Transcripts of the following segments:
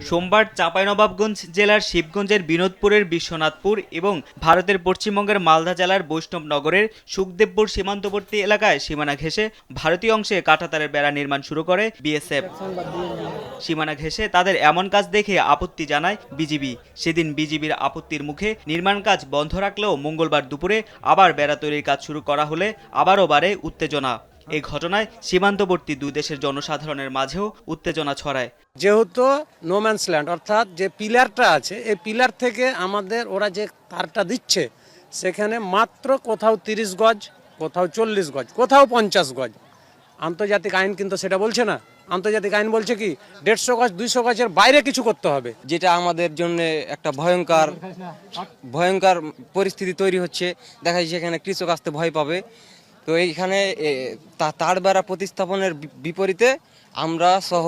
সোমবার চাঁপাইনবাবগঞ্জ জেলার শিবগঞ্জের বিনোদপুরের বিশ্বনাথপুর এবং ভারতের পশ্চিমবঙ্গের মালদা জেলার বৈষ্ণবনগরের সুখদেবপুর সীমান্তবর্তী এলাকায় সীমানা ঘেঁষে ভারতীয় অংশে কাঁটাতারের বেড়া নির্মাণ শুরু করে বিএসএফ। সীমানা ঘেঁষে তাদের এমন কাজ দেখে আপত্তি জানায় বিজিবি। সেদিন বিজিবির আপত্তির মুখে নির্মাণ কাজ বন্ধ রাখলেও মঙ্গলবার দুপুরে আবার বেড়া তৈরির কাজ শুরু করা হলে আবারও বাড়ে উত্তেজনা। এই ঘটনায় সীমান্তবর্তী দুই দেশের জনসাধারণের মাঝেও উত্তেজনা ছড়ায়। যেহেতু নোম্যান্স ল্যান্ড অর্থাৎ যে পিলারটা আছে এই পিলার থেকে আমাদের ওরা যে তারটা দিচ্ছে সেখানে মাত্র কোথাও 30 গজ, কোথাও 40 গজ, কোথাও 50 গজ। আন্তর্জাতিক আইন কিন্তু সেটা বলছে না। আন্তর্জাতিক আইন বলছে কি 150 গজ 200 গজের বাইরে কিছু করতে হবে, যেটা আমাদের জন্য একটা ভয়ঙ্কর পরিস্থিতি তৈরি হচ্ছে। দেখা যাচ্ছে এখানে কৃষক আসতে ভয় পাবে। তো এইখানে তার বেড়া প্রতিস্থাপনের বিপরীতে আমরা সহ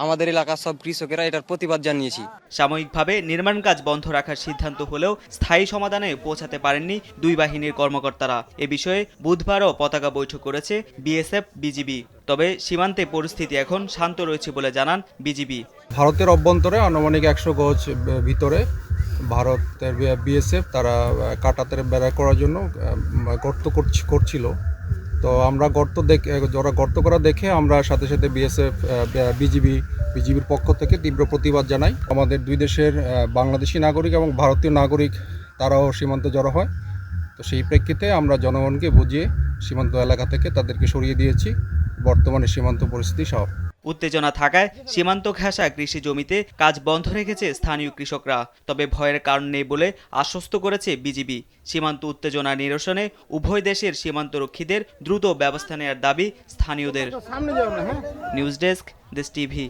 আমাদের এলাকার সব কৃষকেরা এটার প্রতিবাদ জানিয়েছি। সাময়িকভাবে নির্মাণ কাজ বন্ধ রাখার সিদ্ধান্ত হলেও স্থায়ী সমাধানে পৌঁছাতে পারেননি দুই বাহিনীর কর্মকর্তারা। এ বিষয়ে বুধবারও পতাকা বৈঠক করেছে বিএসএফ বিজিবি। তবে সীমান্তে পরিস্থিতি এখন শান্ত রয়েছে বলে জানান বিজিবি। ভারতের অভ্যন্তরে আনুমানিক 100 গজ ভিতরে ভারতের বিএসএফ তারা কাঁটাতার বেড়া করার জন্য গর্ত করছিল। তো আমরা গর্ত করা দেখে আমরা সাথে সাথে বিএসএফ বিজিবির পক্ষ থেকে তীব্র প্রতিবাদ জানাই। আমাদের দুই দেশের বাংলাদেশি নাগরিক এবং ভারতীয় নাগরিক তারাও সীমান্তে জড়ো হয়। তো সেই প্রেক্ষিতে আমরা জনগণকে বুঝিয়ে সীমান্ত এলাকা থেকে তাদেরকে সরিয়ে দিয়েছি। বর্তমানে সীমান্ত পরিস্থিতি স্বাভাবিক। উত্তেজনা থাকায় সীমান্ত ঘেঁষা কৃষি জমিতে কাজ বন্ধ রেখেছে স্থানীয় কৃষকরা। তবে ভয়ের কারণ নেই বলে আশ্বস্ত করেছে বিজিবি। সীমান্ত উত্তেজনা নিরসনে উভয় দেশের সীমান্তরক্ষীদের দ্রুত ব্যবস্থা নেওয়ার দাবি স্থানীয়দের। নিউজ ডেস্ক, দেশ টিভি।